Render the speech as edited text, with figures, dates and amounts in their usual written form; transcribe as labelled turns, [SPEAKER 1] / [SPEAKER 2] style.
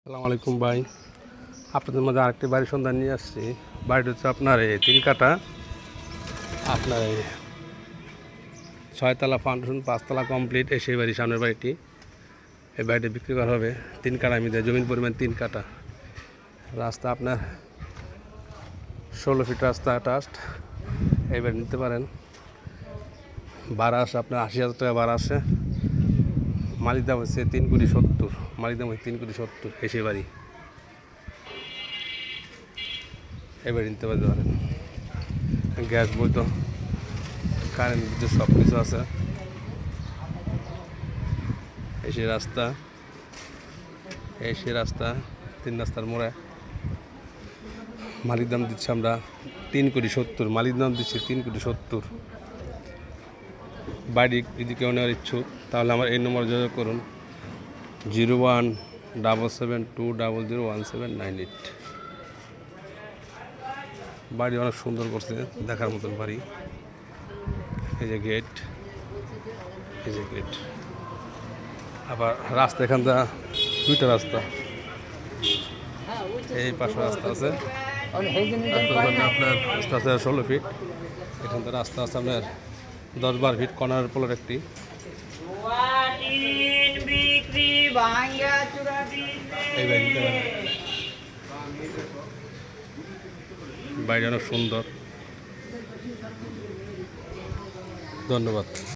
[SPEAKER 1] আসসালামু আলাইকুম ভাই, আপনাদের মধ্যে আরেকটি বাড়ির সন্ধান নিয়ে আসছি। বাড়িটা হচ্ছে আপনার এই 3 কাঠা, আপনার এই 6 তলা ফাউন্ডেশন 5 তলা কমপ্লিট। সেই বাড়ির সামনের বাড়িটি, এই বাড়িটি বিক্রি করা হবে 3 কাঠা মিলে, জমির পরিমাণ 3 কাঠা। রাস্তা আপনার 16 ফিট রাস্তা টাস্ট। এই বাড়ি নিতে পারেন। ভাড়া আসে আপনার 80,000 টাকা ভাড়া আসে। মালিক দাম হচ্ছে 3,70,00,000। মালিক দাম হচ্ছে 3,70,00,000। সেই বাড়ি এবার নিতে পারেন। গ্যাস বৈধ, কারেন্ট বিদ্যুৎ সব কিছু আছে। সেই রাস্তা, সেই রাস্তা 3 রাস্তার মোড়ে। মালিক দাম দিচ্ছি আমরা 3,70,00,000। মালিক দাম দিচ্ছি 3,70,00,000। বাড়ি যদি কেউ নেওয়ার ইচ্ছুক তাহলে আমার এই নম্বরে যোগাযোগ করুন, 0177200178। বাড়ি অনেক সুন্দর করছে, দেখার মতন বাড়ি। এই যে গেট, এই যে গেট। আবার রাস্তা এখান থেকে 2টা রাস্তা, এই পাশে রাস্তা আছে। আপনার রাস্তা আছে 16 ফিট। এখান থেকে রাস্তা আছে আপনার 10-12 ফিট। কর্নার পোলার একটি বাড়ি অনেক সুন্দর। ধন্যবাদ।